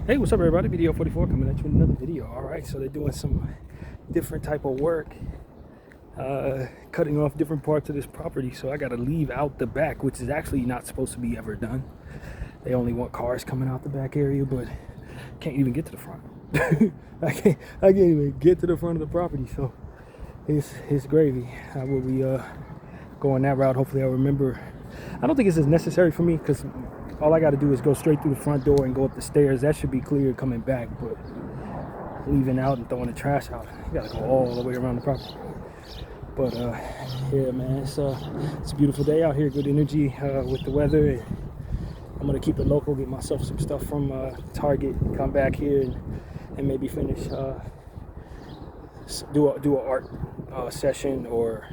Hey, what's up, everybody? Bdf 44 coming at you with another video. All right, so they're doing some different type of work, cutting off different parts of this property. So I got to leave out the back, which is actually not supposed to be ever done. They only want cars coming out the back area, but can't even get to the front. I can't even get to the front of the property. So it's gravy. I will be going that route. Hopefully, I'll remember. I don't think it's as necessary for me because all I got to do is go straight through the front door and go up the stairs. That should be clear coming back, but leaving out and throwing the trash out, you got to go all the way around the property. But yeah, man, it's a beautiful day out here. Good energy with the weather. I'm gonna keep it local, get myself some stuff from Target, come back here and maybe finish do a art session, or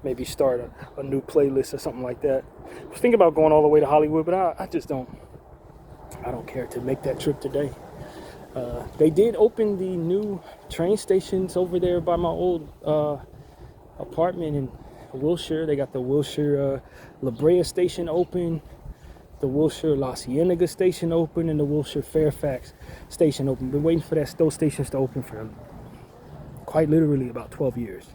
maybe start a new playlist or something like that. I was thinking about going all the way to Hollywood, but I just don't care to make that trip today. They did open the new train stations over there by my old apartment in Wilshire. They got the Wilshire La Brea station open, the Wilshire La Cienega station open, and the Wilshire Fairfax station open. Been waiting for those stations to open for quite literally about 12 years.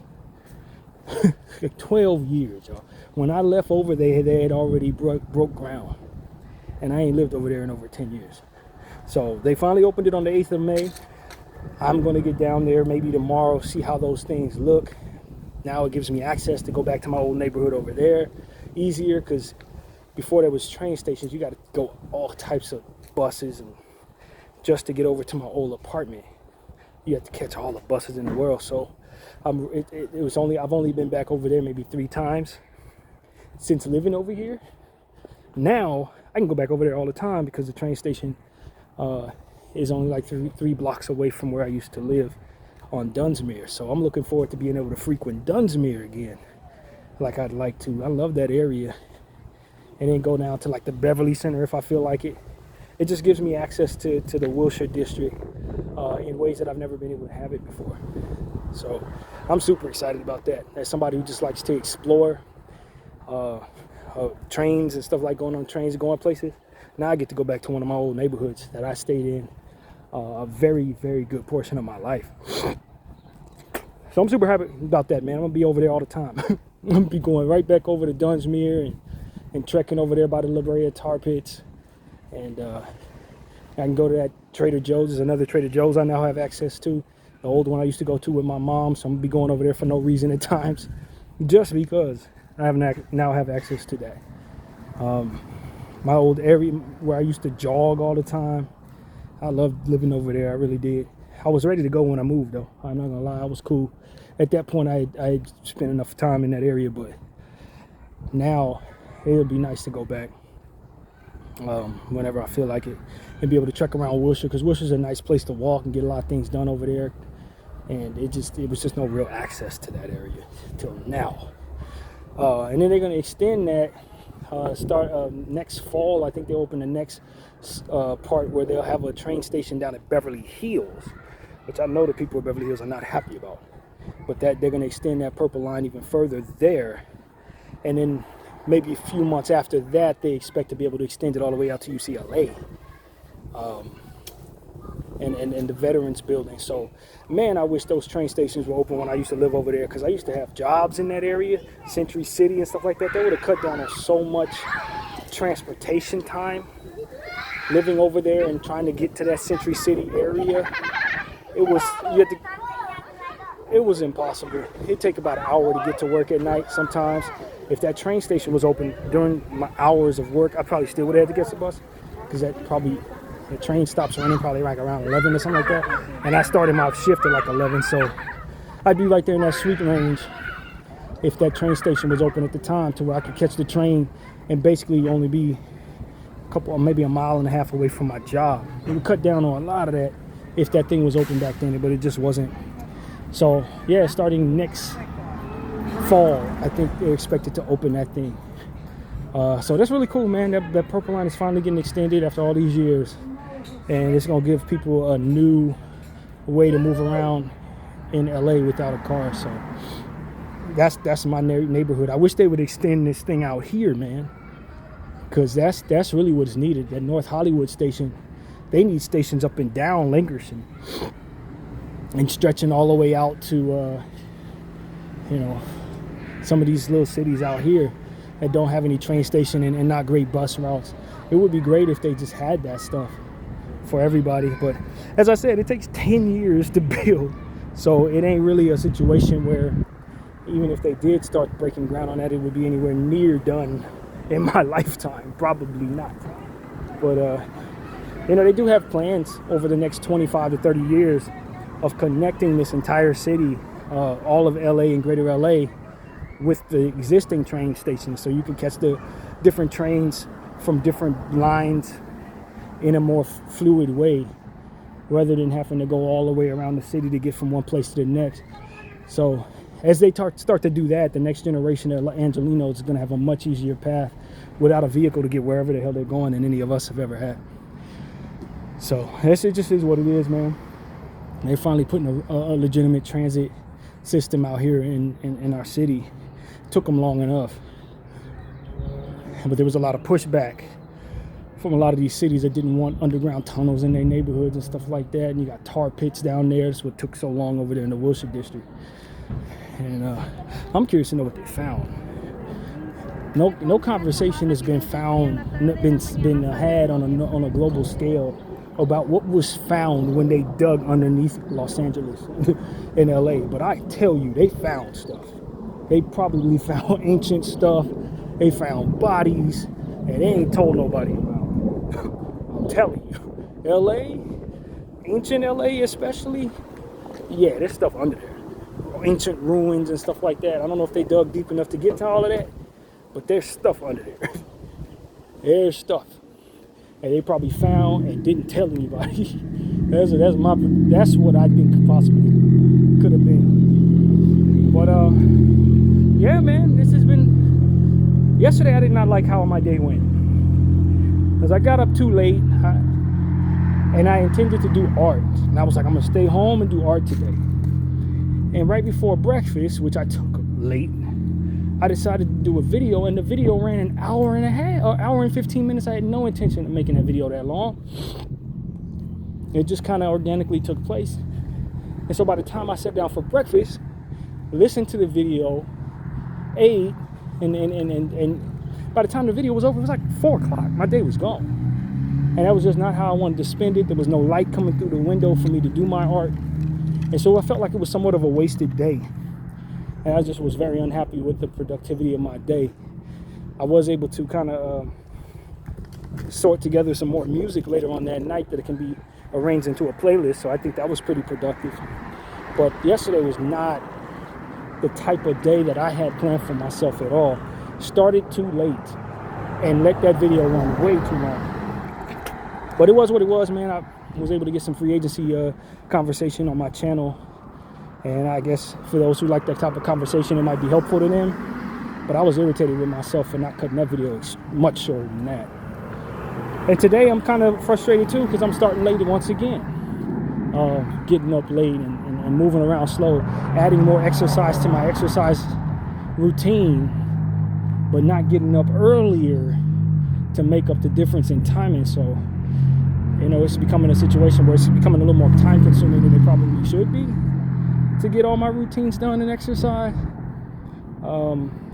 12 years, y'all. When I left over there, they had already broke ground, and I ain't lived over there in over 10 years. So they finally opened it on the 8th of May. I'm gonna get down there maybe tomorrow, see how those things look. Now it gives me access to go back to my old neighborhood over there easier, because before there was train stations, you got to go all types of buses, and just to get over to my old apartment, you have to catch all the buses in the world. So I've only been back over there maybe 3 times since living over here. Now I can go back over there all the time because the train station is only like three blocks away from where I used to live on Dunsmuir. So I'm looking forward to being able to frequent Dunsmuir again like I'd like to. I love that area. And then go down to like the Beverly Center if I feel like it. It just gives me access to the Wilshire district in ways that I've never been able to have it before. So I'm super excited about that. As somebody who just likes to explore trains and stuff, like going on trains and going places, now I get to go back to one of my old neighborhoods that I stayed in a very, very good portion of my life. So I'm super happy about that, man. I'm gonna be over there all the time. I'm gonna be going right back over to Dunsmuir and trekking over there by the La Brea tar pits. And I can go to that Trader Joe's. There's another Trader Joe's I now have access to. The old one I used to go to with my mom. So I'm going to be going over there for no reason at times, just because I now have access to that. My old area where I used to jog all the time, I loved living over there. I really did. I was ready to go when I moved, though. I'm not going to lie. I was cool. At that point, I had spent enough time in that area. But now it would be nice to go back whenever I feel like it, and be able to trek around Wilshire, because Wilshire's a nice place to walk and get a lot of things done over there. And it was just no real access to that area till now. And then they're going to extend that start next fall. I think they'll open the next part where they'll have a train station down at Beverly Hills, which I know the people of Beverly Hills are not happy about. But that they're going to extend that purple line even further there. And then maybe a few months after that, they expect to be able to extend it all the way out to UCLA and the Veterans Building. So, man, I wish those train stations were open when I used to live over there, because I used to have jobs in that area, Century City and stuff like that. They would have cut down on so much transportation time living over there and trying to get to that Century City area. It was impossible. It'd take about an hour to get to work at night sometimes. If that train station was open during my hours of work, I probably still would have had to catch the bus, because the train stops running probably like around 11 or something like that. And I started my shift at like 11, so I'd be right there in that sweet range if that train station was open at the time, to where I could catch the train and basically only be maybe a mile and a half away from my job. It would cut down on a lot of that if that thing was open back then, but it just wasn't. So yeah, starting next fall, I think they're expected to open that thing. So that's really cool, man. That purple line is finally getting extended after all these years, and it's gonna give people a new way to move around in LA without a car. So that's my neighborhood. I wish they would extend this thing out here, man, because that's really what's needed. That North Hollywood station they need stations up and down Lankershim and stretching all the way out to, some of these little cities out here that don't have any train station and not great bus routes. It would be great if they just had that stuff for everybody. But as I said, it takes 10 years to build. So it ain't really a situation where even if they did start breaking ground on that, it would be anywhere near done in my lifetime. Probably not. But, they do have plans over the next 25 to 30 years of connecting this entire city, all of LA and greater LA, with the existing train stations. So you can catch the different trains from different lines in a more fluid way, rather than having to go all the way around the city to get from one place to the next. So as they start to do that, the next generation of Angelenos is going to have a much easier path without a vehicle to get wherever the hell they're going than any of us have ever had. So it just is what it is, man. They're finally putting a legitimate transit system out here in our city. It took them long enough. But there was a lot of pushback from a lot of these cities that didn't want underground tunnels in their neighborhoods and stuff like that. And you got tar pits down there. That's what took so long over there in the Wilshire district. And I'm curious to know what they found. No conversation has been had on a global scale about what was found when they dug underneath Los Angeles in LA. But I tell you, they found stuff. They probably found ancient stuff. They found bodies, and they ain't told nobody about it. I'm telling you, LA, ancient LA especially, yeah, there's stuff under there. Ancient ruins and stuff like that. I don't know if they dug deep enough to get to all of that, but there's stuff under there. There's stuff. And they probably found and didn't tell anybody. That's what I think possibly could have been. But yeah, man, this has been. Yesterday I did not like how my day went, because I got up too late, and I intended to do art. And I was like, I'm gonna stay home and do art today. And right before breakfast, which I took late, I decided to do a video, and the video ran an hour and a half, or hour and 15 minutes. I had no intention of making that video that long. It just kind of organically took place. And so by the time I sat down for breakfast, listened to the video, ate, and by the time the video was over, it was like 4 o'clock. My day was gone. And that was just not how I wanted to spend it. There was no light coming through the window for me to do my art. And so I felt like it was somewhat of a wasted day. And I just was very unhappy with the productivity of my day. I was able to kind of sort together some more music later on that night that it can be arranged into a playlist. So I think that was pretty productive. But yesterday was not the type of day that I had planned for myself at all. Started too late and let that video run way too long. But it was what it was, man. I was able to get some free agency conversation on my channel. And I guess for those who like that type of conversation, it might be helpful to them. But I was irritated with myself for not cutting that video much shorter than that. And today I'm kind of frustrated too, because I'm starting late once again. Getting up late and moving around slow, adding more exercise to my exercise routine, but not getting up earlier to make up the difference in timing. So, it's becoming a situation where it's becoming a little more time consuming than it probably should be to get all my routines done and exercise.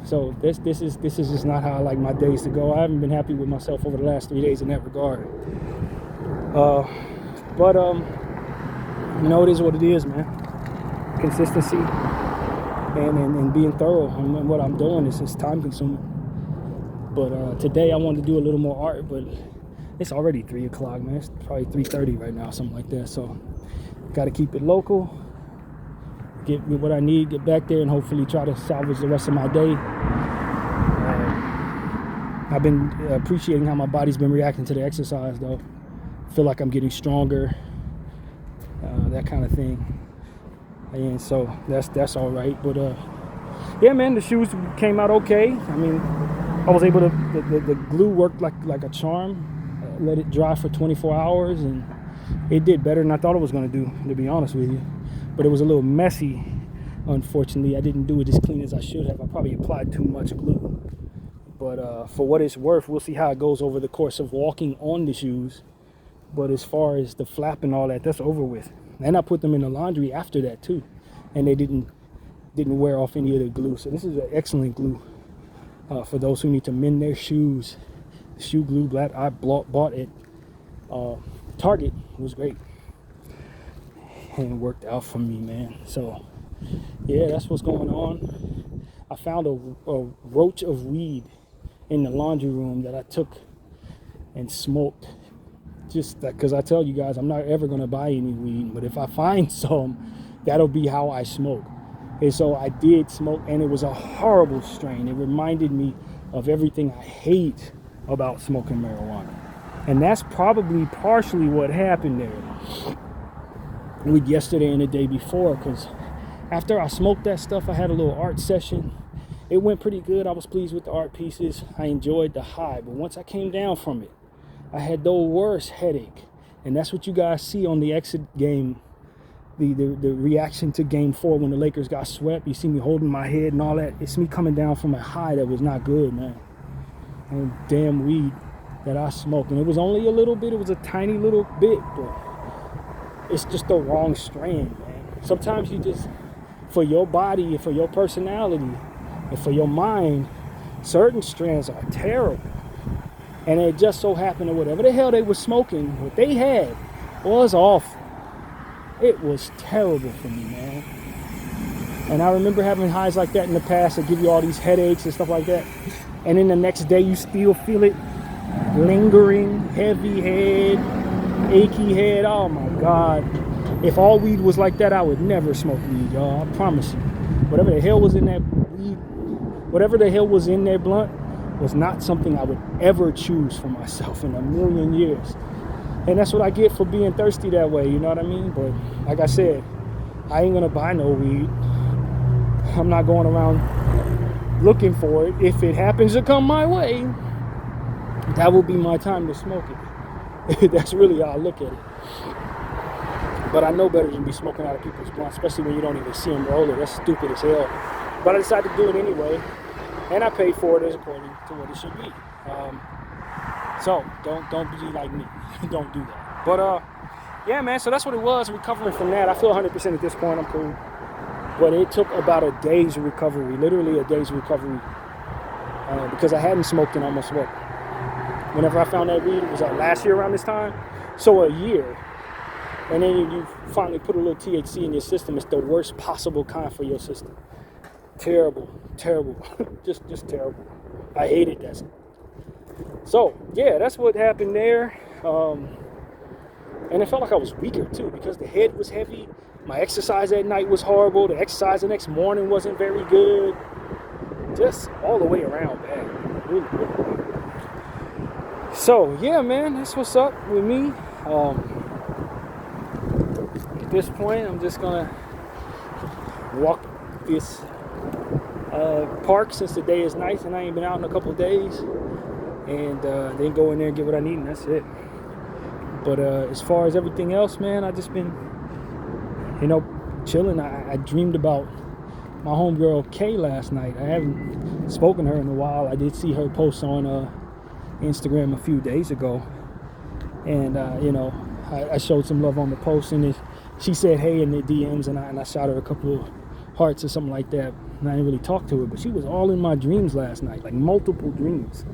So this is just not how I like my days to go. I haven't been happy with myself over the last 3 days in that regard. But it is what it is, man. Consistency and being thorough and what I'm doing is just time consuming. But today I wanted to do a little more art, but it's already 3 o'clock, man. It's probably 3:30 right now, something like that. So got to keep it local. Get what I need, get back there, and hopefully try to salvage the rest of my day. I've been appreciating how my body's been reacting to the exercise, though. I feel like I'm getting stronger, that kind of thing. And so that's all right. But yeah, man, the shoes came out okay. I mean, I was able to. The glue worked like a charm. Let it dry for 24 hours, and it did better than I thought it was going to do, to be honest with you. But it was a little messy, unfortunately. I didn't do it as clean as I should have. I probably applied too much glue. But for what it's worth, we'll see how it goes over the course of walking on the shoes. But as far as the flap and all that, that's over with. And I put them in the laundry after that too, and they didn't wear off any of the glue. So this is an excellent glue for those who need to mend their shoes. Shoe glue that I bought at Target was great and worked out for me, man. So yeah, that's what's going on. I found a roach of weed in the laundry room that I took and smoked. Just because I tell you guys, I'm not ever going to buy any weed, but if I find some, that'll be how I smoke. And so I did smoke, and it was a horrible strain. It reminded me of everything I hate about smoking marijuana. And that's probably partially what happened there with yesterday and the day before, because after I smoked that stuff, I had a little art session. It went pretty good. I was pleased with the art pieces. I enjoyed the high, but once I came down from it, I had the worst headache. And that's what you guys see on the exit game, the reaction to game 4 when the Lakers got swept. You see me holding my head and all that. It's me coming down from a high that was not good, man. And damn weed that I smoked. And it was only a little bit. It was a tiny little bit, but it's just the wrong strain, man. Sometimes you just, for your body and for your personality and for your mind, certain strands are terrible. And it just so happened that whatever the hell they were smoking, what they had was awful. It was terrible for me, man. And I remember having highs like that in the past that give you all these headaches and stuff like that. And then the next day you still feel it lingering, heavy head, achy head. Oh my God. If all weed was like that, I would never smoke weed, y'all. I promise you. Whatever the hell was in that weed, whatever the hell was in that blunt, was not something I would ever choose for myself in a million years. And that's what I get for being thirsty that way, you know what I mean? But like I said, I ain't gonna buy no weed. I'm not going around looking for it. If it happens to come my way, that will be my time to smoke it. That's really how I look at it. But I know better than be smoking out of people's blunts, especially when you don't even see them roll it. That's stupid as hell. But I decided to do it anyway. And I paid for it as according to what it should be. So don't be like me. Don't do that. But yeah, man. So that's what it was. Recovering from that. I feel 100% at this point. I'm cool. But it took about a day's recovery, literally a day's recovery, because I hadn't smoked in almost what? Whenever I found that weed, it was like last year around this time. So a year. And then you finally put a little THC in your system. It's the worst possible kind for your system. Terrible. just terrible. I hated that. So yeah, that's what happened there. And it felt like I was weaker too, because the head was heavy. My exercise at night was horrible. The exercise the next morning wasn't very good. Just all the way around bad. Really bad. So yeah, man, that's what's up with me. At this point, I'm just gonna walk this park since the day is nice and I ain't been out in a couple of days, and then go in there and get what I need, and that's it. But as far as everything else, man, I just been, chilling. I dreamed about my homegirl Kay last night. I haven't spoken to her in a while. I did see her post on Instagram a few days ago, and I showed some love on the post, and she said hey in the DMs, and I shot her a couple of hearts or something like that. And I didn't really talk to her, but she was all in my dreams last night, like multiple dreams.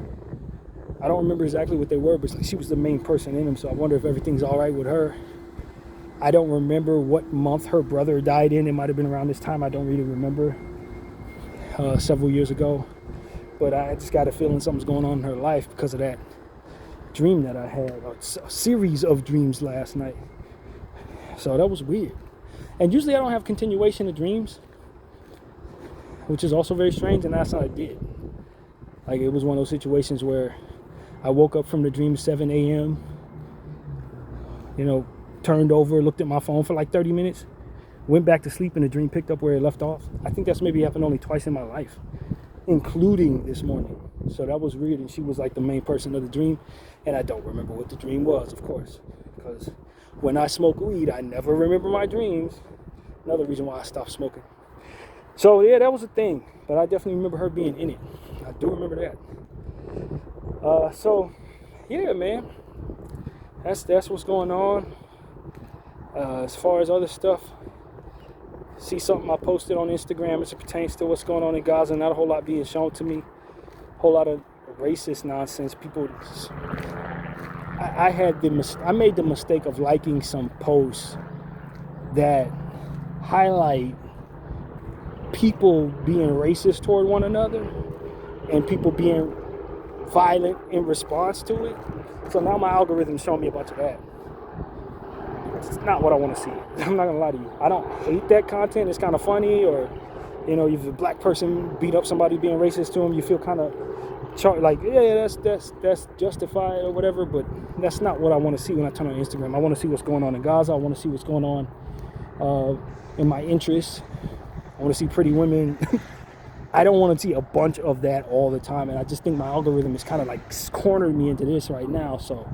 I don't remember exactly what they were, but she was the main person in them, so I wonder if everything's all right with her. I don't remember what month her brother died in. It might have been around this time. I don't really remember. Several years ago. But I just got a feeling something's going on in her life because of that dream that I had, a series of dreams last night. So that was weird. And usually I don't have continuation of dreams, which is also very strange, and that's how I did. Like, it was one of those situations where I woke up from the dream 7 a.m., turned over, looked at my phone for like 30 minutes, went back to sleep, and the dream picked up where it left off. I think that's maybe happened only twice in my life, including this morning. So that was weird, and she was like the main person of the dream, and I don't remember what the dream was, of course, because when I smoke weed, I never remember my dreams. Another reason why I stopped smoking. So yeah, that was a thing, but I definitely remember her being in it. I do remember that. So yeah, man, that's what's going on. As far as other stuff, see something I posted on Instagram as it pertains to what's going on in Gaza. Not a whole lot being shown to me. A whole lot of racist nonsense. People. I made the mistake of liking some posts that highlight people being racist toward one another and people being violent in response to it. So now my algorithm's showing me a bunch of that. It's not what I want to see. I'm not gonna lie to you. I don't hate that content. It's kind of funny, or if a black person beat up somebody being racist to him, you feel kind of like, yeah, that's justified or whatever. But that's not what I want to see when I turn on Instagram. I want to see what's going on in Gaza. I want to see what's going on in my interests. I want to see pretty women. I don't want to see a bunch of that all the time, and I just think my algorithm is kind of like cornered me into this right now. So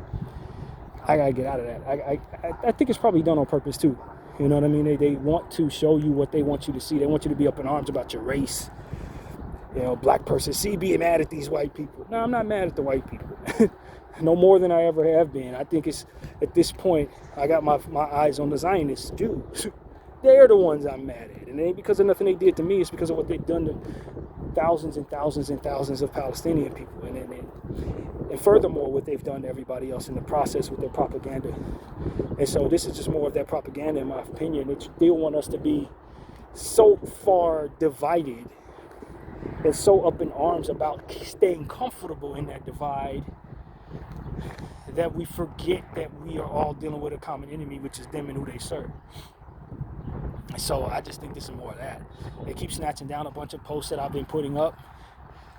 I gotta get out of that. I think it's probably done on purpose too. You know what I mean? They want to show you what they want you to see. They want you to be up in arms about your race. Black person, be mad at these white people. No, I'm not mad at the white people. No more than I ever have been. I think it's, at this point, I got my eyes on the Zionist Jews. They're the ones I'm mad at. And it ain't because of nothing they did to me. It's because of what they've done to thousands and thousands and thousands of Palestinian people. And furthermore, what they've done to everybody else in the process with their propaganda. And so this is just more of that propaganda, in my opinion. They still want us to be so far divided and so up in arms about staying comfortable in that divide that we forget that we are all dealing with a common enemy, which is them and who they serve. So I just think this is more of that. They keep snatching down a bunch of posts that I've been putting up.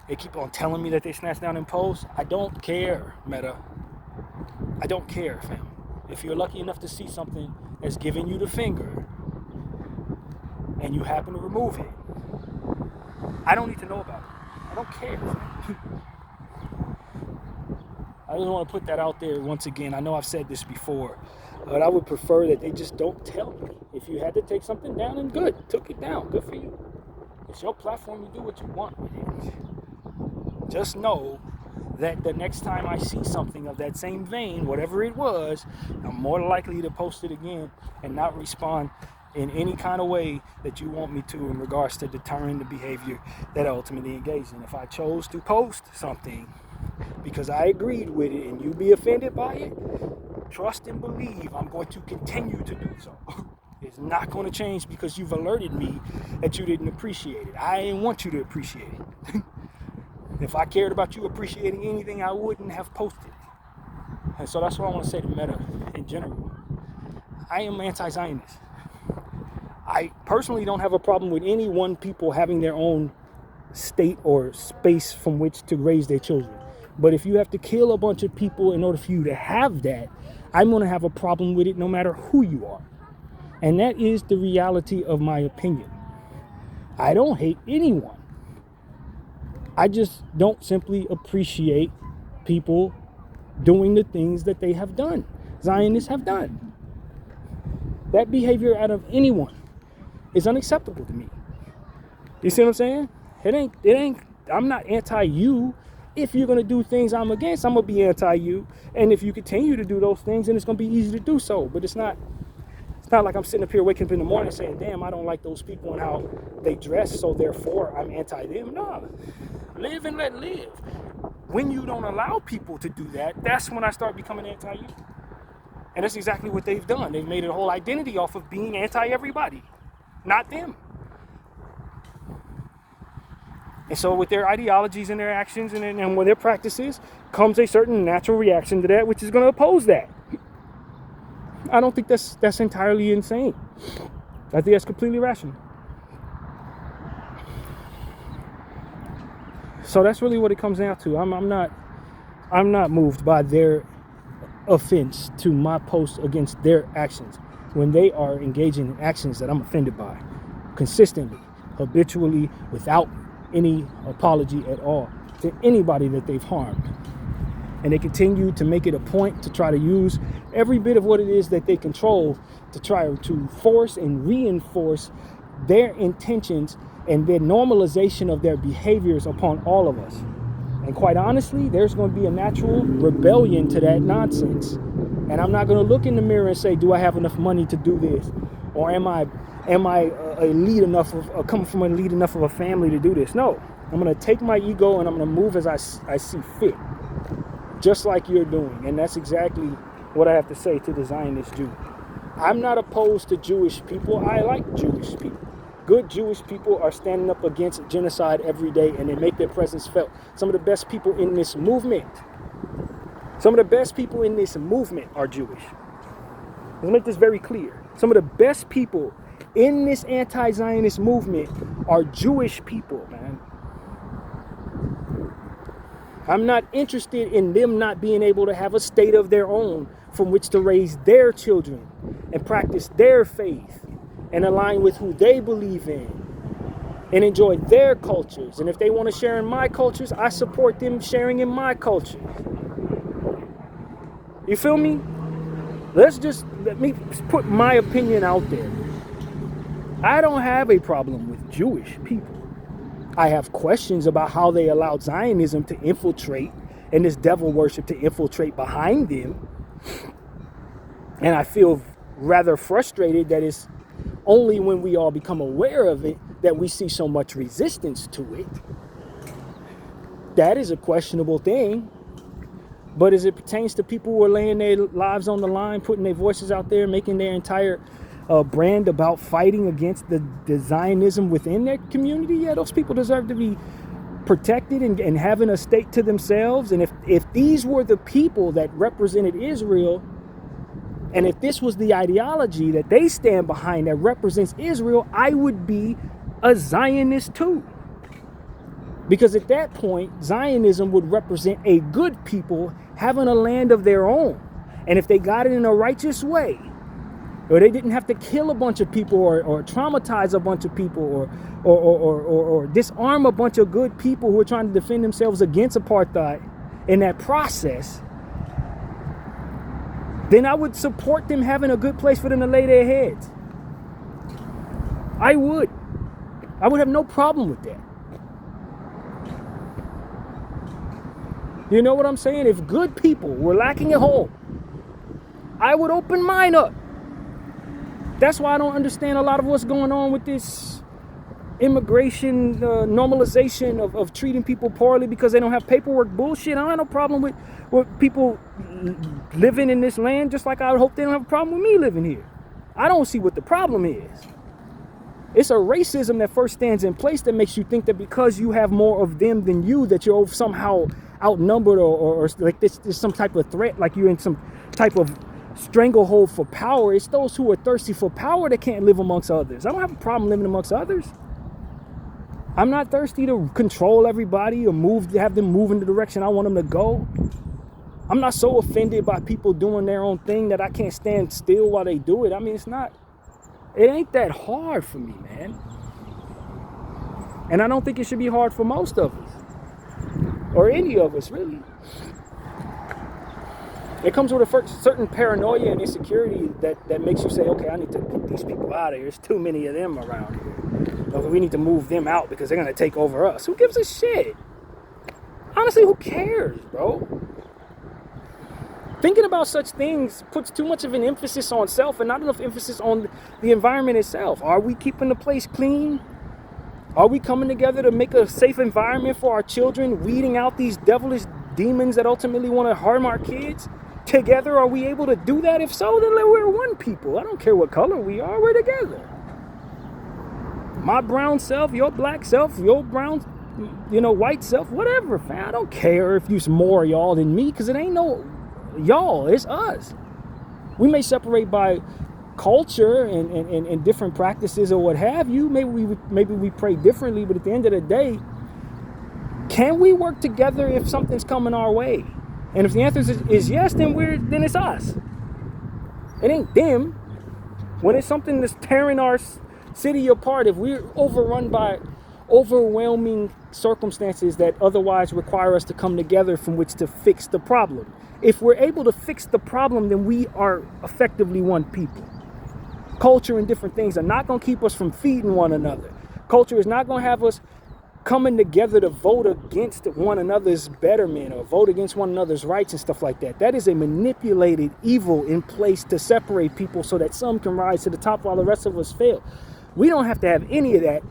They keep on telling me that they snatch down in posts. I don't care, Meta. I don't care, fam. If you're lucky enough to see something that's giving you the finger and you happen to remove it, I don't need to know about it. I don't care, fam. I just want to put that out there once again. I know I've said this before, but I would prefer that they just don't tell me. If you had to take something down, and good, took it down. Good for you. It's your platform. You do what you want with it. Just know that the next time I see something of that same vein, whatever it was, I'm more likely to post it again and not respond in any kind of way that you want me to in regards to deterring the behavior that I ultimately engage in. If I chose to post something because I agreed with it and you be offended by it, trust and believe I'm going to continue to do so. It's not going to change because you've alerted me that you didn't appreciate it. I didn't want you to appreciate it. If I cared about you appreciating anything, I wouldn't have posted. And so that's what I want to say to Meta in general. I am anti-Zionist. I personally don't have a problem with any one people having their own state or space from which to raise their children. But if you have to kill a bunch of people in order for you to have that, I'm going to have a problem with it no matter who you are. And that is the reality of my opinion. I don't hate anyone. I just don't simply appreciate people doing the things that they have done. Zionists have done. That behavior out of anyone is unacceptable to me. You see what I'm saying? It ain't, I'm not anti-you. If you're going to do things I'm against, I'm going to be anti-you. And if you continue to do those things, then it's going to be easy to do so. But it's not like I'm sitting up here waking up in the morning saying, damn, I don't like those people and how they dress, so therefore I'm anti-them. No, live and let live. When you don't allow people to do that, that's when I start becoming anti-you. And that's exactly what they've done. They've made a whole identity off of being anti-everybody, not them. And so with their ideologies and their actions and with their practices comes a certain natural reaction to that, which is going to oppose that. I don't think that's entirely insane. I think that's completely rational. So that's really what it comes down to. I'm not moved by their offense to my posts against their actions when they are engaging in actions that I'm offended by consistently, habitually, without any apology at all to anybody that they've harmed. And they continue to make it a point to try to use every bit of what it is that they control to try to force and reinforce their intentions and their normalization of their behaviors upon all of us. And quite honestly, there's going to be a natural rebellion to that nonsense. And I'm not going to look in the mirror and say, do I have enough money to do this? Or am I elite enough, coming from an elite enough of a family to do this? No, I'm going to take my ego and I'm going to move as I see fit, just like you're doing. And that's exactly what I have to say to the Zionist Jew. I'm not opposed to Jewish people. I like Jewish people. Good Jewish people are standing up against genocide every day, and they make their presence felt. Some of the best people in this movement, are Jewish. Let's make this very clear. Some of the best people in this anti-Zionist movement are Jewish people, man. I'm not interested in them not being able to have a state of their own from which to raise their children and practice their faith and align with who they believe in and enjoy their cultures. And if they want to share in my cultures, I support them sharing in my culture. You feel me? Let me put my opinion out there. I don't have a problem with Jewish people. I have questions about how they allowed Zionism to infiltrate and this devil worship to infiltrate behind them. And I feel rather frustrated that it's only when we all become aware of it that we see so much resistance to it. That is a questionable thing. But as it pertains to people who are laying their lives on the line, putting their voices out there, making their entire brand about fighting against the Zionism within their community, yeah, those people deserve to be protected and having a state to themselves. And if these were the people that represented Israel, and if this was the ideology that they stand behind that represents Israel, I would be a Zionist too. Because at that point, Zionism would represent a good people having a land of their own. And if they got it in a righteous way, or they didn't have to kill a bunch of people or traumatize a bunch of people or disarm a bunch of good people who are trying to defend themselves against apartheid in that process, then I would support them having a good place for them to lay their heads. I would have no problem with that. You know what I'm saying? If good people were lacking at home, I would open mine up. That's why I don't understand a lot of what's going on with this immigration normalization of treating people poorly because they don't have paperwork bullshit. I have no problem with people living in this land, just like I would hope they don't have a problem with me living here. I don't see what the problem is. It's a racism that first stands in place that makes you think that because you have more of them than you, that you're somehow outnumbered or like this is some type of threat, like you're in some type of stranglehold for power. It's those who are thirsty for power that can't live amongst others. I don't have a problem living amongst others. I'm not thirsty to control everybody or have them move in the direction I want them to go. I'm not so offended by people doing their own thing that I can't stand still while they do it. I mean, it ain't that hard for me, man. And I don't think it should be hard for most of us. Or any of us, really. It comes with a certain paranoia and insecurity that makes you say, okay, I need to get these people out of here. There's too many of them around here. Or we need to move them out because they're going to take over us. Who gives a shit? Honestly, who cares, bro? Thinking about such things puts too much of an emphasis on self and not enough emphasis on the environment itself. Are we keeping the place clean? Are we coming together to make a safe environment for our children, weeding out these devilish demons that ultimately want to harm our kids? Together, are we able to do that? If so, then we're one people. I don't care what color we are, we're together. My brown self, your black self, your brown, white self, whatever, fam. I don't care if you're more y'all than me, because it ain't no y'all, it's us. We may separate by culture and different practices or what have you. Maybe we pray differently, but at the end of the day, can we work together if something's coming our way? And if the answer is yes, then it's us. It ain't them. When it's something that's tearing our city apart, if we're overrun by overwhelming circumstances that otherwise require us to come together from which to fix the problem. If we're able to fix the problem, then we are effectively one people. Culture and different things are not going to keep us from feeding one another. Culture is not going to have us coming together to vote against one another's betterment or vote against one another's rights and stuff like that. That is a manipulated evil in place to separate people so that some can rise to the top while the rest of us fail. We don't have to have any of that.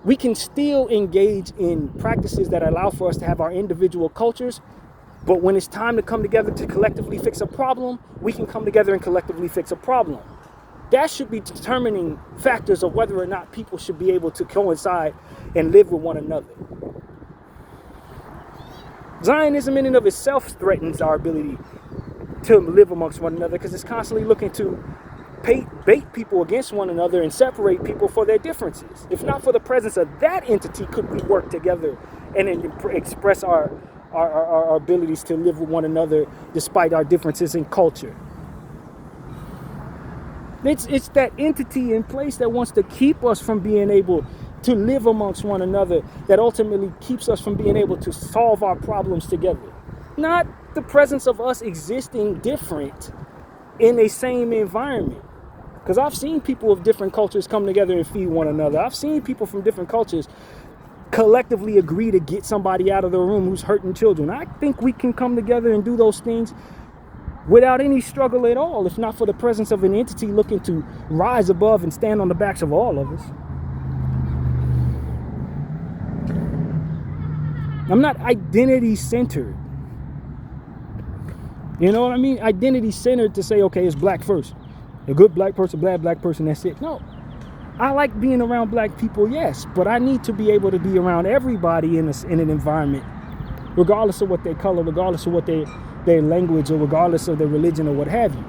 We can still engage in practices that allow for us to have our individual cultures, but when it's time to come together to collectively fix a problem, we can come together and collectively fix a problem. That should be determining factors of whether or not people should be able to coincide and live with one another. Zionism in and of itself threatens our ability to live amongst one another because it's constantly looking to bait people against one another and separate people for their differences. If not for the presence of that entity, could we work together and express our abilities to live with one another despite our differences in culture? It's that entity in place that wants to keep us from being able to live amongst one another, that ultimately keeps us from being able to solve our problems together. Not the presence of us existing different in a same environment. Because I've seen people of different cultures come together and feed one another. I've seen people from different cultures collectively agree to get somebody out of the room who's hurting children. I think we can come together and do those things without any struggle at all, if not for the presence of an entity looking to rise above and stand on the backs of all of us. I'm not identity-centered. You know what I mean? Identity-centered to say, okay, it's black first. A good black person, bad black person, that's it. No. I like being around black people, yes, but I need to be able to be around everybody in an environment, regardless of what their color, regardless of what their language, or regardless of their religion or what have you.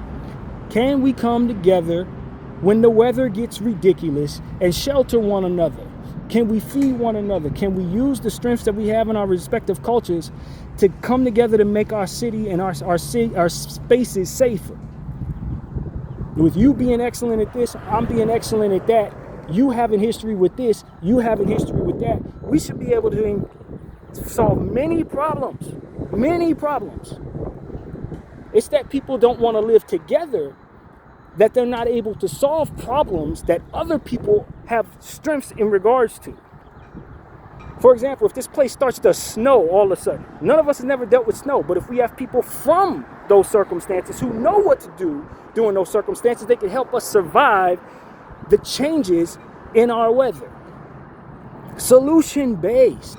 Can we come together when the weather gets ridiculous and shelter one another? Can we feed one another? Can we use the strengths that we have in our respective cultures to come together to make our city and our spaces safer? With you being excellent at this, I'm being excellent at that. You having history with this, you having history with that. We should be able to solve many problems. Many problems. It's that people don't want to live together, that they're not able to solve problems that other people have strengths in regards to. For example, if this place starts to snow all of a sudden, none of us have never dealt with snow, but if we have people from those circumstances who know what to do during those circumstances, they can help us survive the changes in our weather. Solution-based.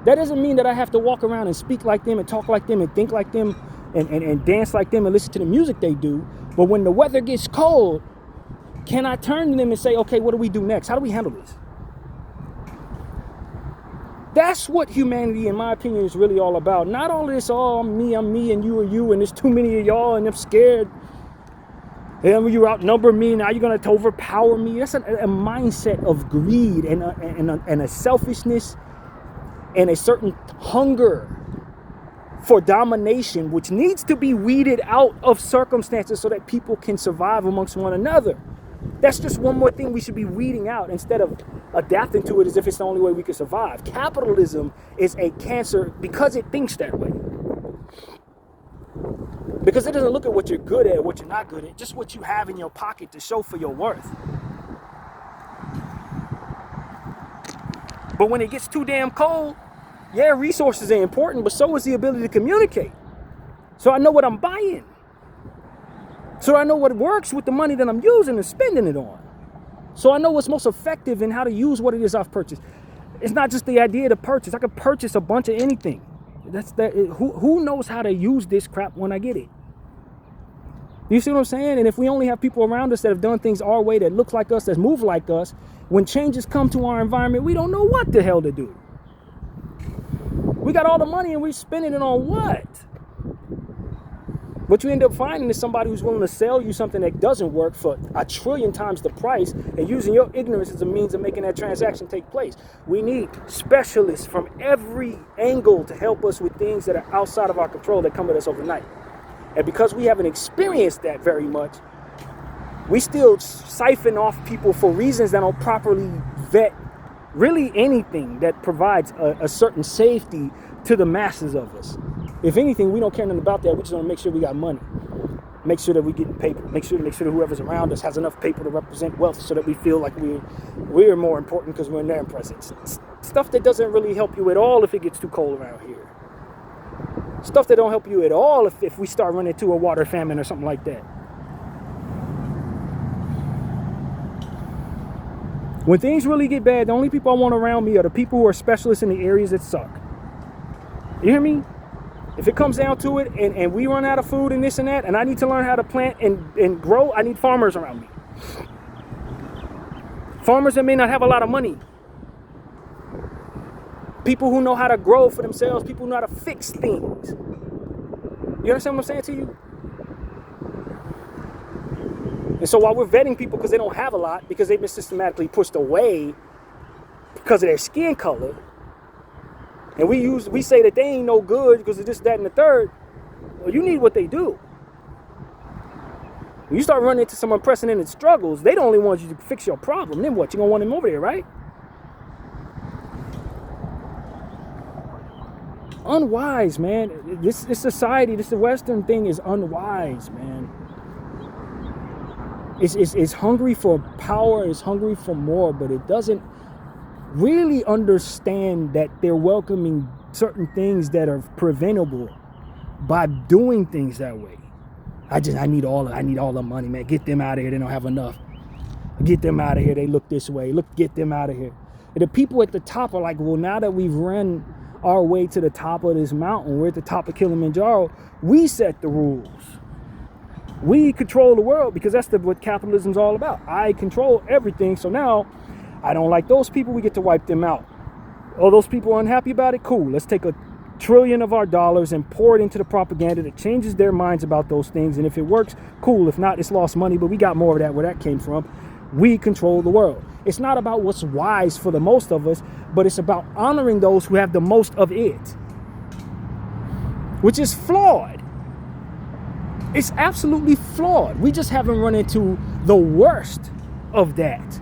That doesn't mean that I have to walk around and speak like them and talk like them and think like them and dance like them and listen to the music they do. But when the weather gets cold, can I turn to them and say, okay, what do we do next? How do we handle this? That's what humanity, in my opinion, is really all about. Not all this, oh, I'm me, and you are you, and there's too many of y'all, and I'm scared. And you outnumber me, now you're going to overpower me. That's a mindset of greed and a selfishness and a certain hunger for domination, which needs to be weeded out of circumstances so that people can survive amongst one another. That's just one more thing we should be weeding out instead of adapting to it as if it's the only way we can survive. Capitalism is a cancer because it thinks that way. Because it doesn't look at what you're good at, what you're not good at, just what you have in your pocket to show for your worth. But when it gets too damn cold, yeah, resources are important, but so is the ability to communicate. So I know what I'm buying. So I know what works with the money that I'm using and spending it on. So I know what's most effective in how to use what it is I've purchased. It's not just the idea to purchase. I could purchase a bunch of anything. Who knows how to use this crap when I get it? You see what I'm saying? And if we only have people around us that have done things our way, that look like us, that move like us, when changes come to our environment, we don't know what the hell to do. We got all the money and we're spending it on what? What you end up finding is somebody who's willing to sell you something that doesn't work for 1 trillion times the price and using your ignorance as a means of making that transaction take place. We need specialists from every angle to help us with things that are outside of our control that come at us overnight. And because we haven't experienced that very much, we still siphon off people for reasons that don't properly vet really anything that provides a certain safety to the masses of us. If anything, we don't care nothing about that. We just want to make sure we got money. Make sure that we getting paper. Make sure that whoever's around us has enough paper to represent wealth so that we feel like we're more important because we're in their presence. Stuff that doesn't really help you at all if it gets too cold around here. Stuff that don't help you at all if we start running into a water famine or something like that. When things really get bad, the only people I want around me are the people who are specialists in the areas that suck. You hear me? If it comes down to it and we run out of food and this and that, and I need to learn how to plant and grow, I need farmers around me. Farmers that may not have a lot of money. People who know how to grow for themselves. People who know how to fix things. You understand what I'm saying to you? And so while we're vetting people because they don't have a lot, because they've been systematically pushed away because of their skin color, and we say that they ain't no good because of this, that, and the third, well, you need what they do. When you start running into some unprecedented struggles, they the only ones you to fix your problem. Then what? You gonna want them over there, right? Unwise, man. This society, this Western thing is unwise, man. It's hungry for power, it's hungry for more, but it doesn't really understand that they're welcoming certain things that are preventable by doing things that way. I need all the money, man. Get them out of here. They don't have enough. Get them out of here. They look this way. Get them out of here. And the people at the top are like, well, now that we've run our way to the top of this mountain, we're at the top of Kilimanjaro, we set the rules. We control the world because that's what capitalism's all about. I control everything. So now I don't like those people. We get to wipe them out. Oh, those people are unhappy about it? Cool. Let's take $1 trillion of our dollars and pour it into the propaganda that changes their minds about those things. And if it works, cool. If not, it's lost money. But we got more of that where that came from. We control the world. It's not about what's wise for the most of us, but it's about honoring those who have the most of it, which is flawed. It's absolutely flawed. We just haven't run into the worst of that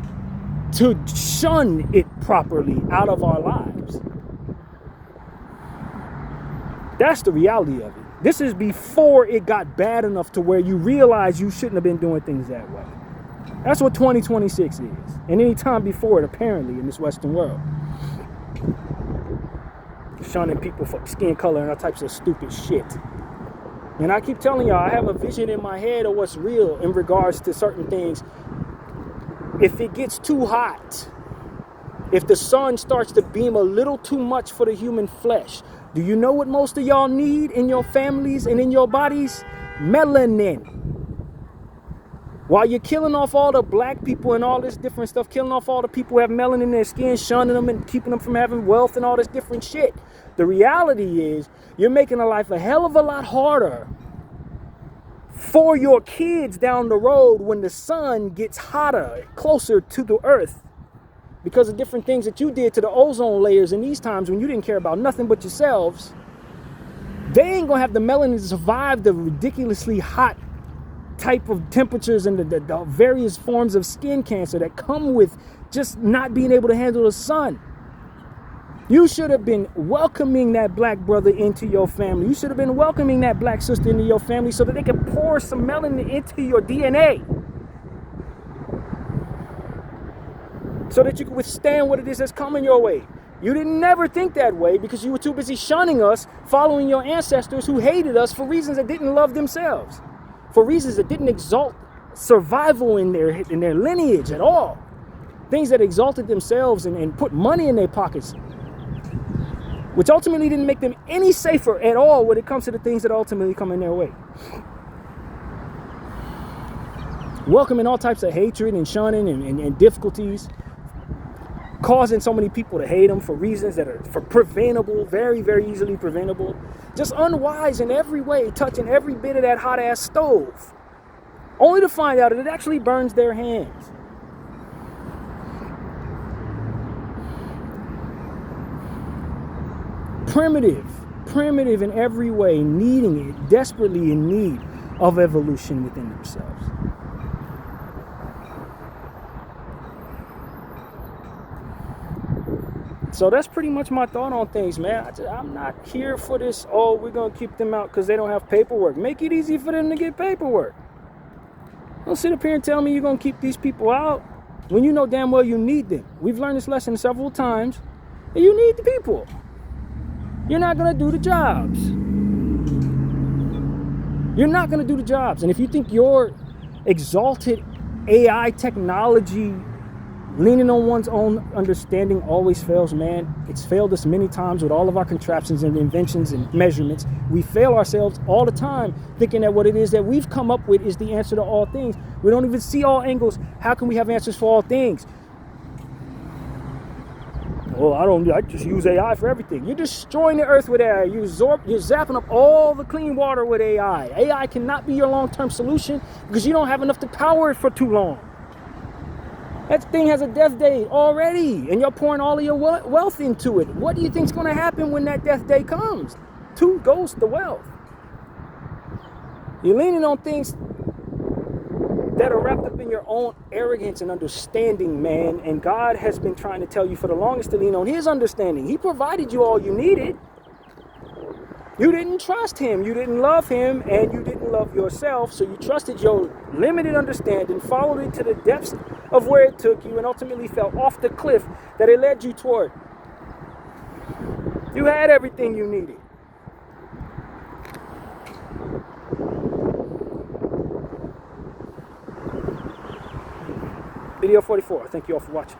to shun it properly out of our lives. That's the reality of it. This is before it got bad enough to where you realize you shouldn't have been doing things that way. That's what 2026 is. And any time before it, apparently, in this Western world. Shunning people for skin color and all types of stupid shit. And I keep telling y'all, I have a vision in my head of what's real in regards to certain things. If it gets too hot, if the sun starts to beam a little too much for the human flesh, do you know what most of y'all need in your families and in your bodies? Melanin. While you're killing off all the black people and all this different stuff, killing off all the people who have melanin in their skin, shunning them and keeping them from having wealth and all this different shit. The reality is you're making a life a hell of a lot harder for your kids down the road when the sun gets hotter, closer to the earth, because of different things that you did to the ozone layers in these times when you didn't care about nothing but yourselves. They ain't gonna have the melanin to survive the ridiculously hot type of temperatures and the various forms of skin cancer that come with just not being able to handle the sun. You should have been welcoming that black brother into your family. You should have been welcoming that black sister into your family so that they could pour some melanin into your DNA. So that you can withstand what it is that's coming your way. You didn't never think that way because you were too busy shunning us, following your ancestors who hated us for reasons that didn't love themselves. For reasons that didn't exalt survival in their lineage at all. Things that exalted themselves and put money in their pockets, which ultimately didn't make them any safer at all when it comes to the things that ultimately come in their way. Welcoming all types of hatred and shunning and difficulties, causing so many people to hate them for reasons that are preventable, very, very easily preventable. Just unwise in every way, touching every bit of that hot-ass stove, only to find out that it actually burns their hands. Primitive in every way, needing it, desperately in need of evolution within themselves. So that's pretty much my thought on things, man. I'm not here for this, oh, we're going to keep them out because they don't have paperwork. Make it easy for them to get paperwork. Don't sit up here and tell me you're going to keep these people out when you know damn well you need them. We've learned this lesson several times. You need the people. You're not going to do the jobs. You're not going to do the jobs. And if you think your exalted AI technology leaning on one's own understanding always fails, man, it's failed us many times with all of our contraptions and inventions and measurements. We fail ourselves all the time thinking that what it is that we've come up with is the answer to all things. We don't even see all angles. How can we have answers for all things? Well, I just use AI for everything. You're destroying the earth with AI. You're zapping up all the clean water with AI. AI cannot be your long-term solution because you don't have enough to power it for too long. That thing has a death date already, and you're pouring all of your wealth into it. What do you think's going to happen when that death day comes? Two goes the wealth. You're leaning on things that are wrapped up in your own arrogance and understanding, man. And God has been trying to tell you for the longest to lean on his understanding. He provided you all you needed. You didn't trust him, you didn't love him, and you didn't love yourself. So you trusted your limited understanding, followed it to the depths of where it took you, and ultimately fell off the cliff that it led you toward. You had everything you needed. Video 44. Thank you all for watching.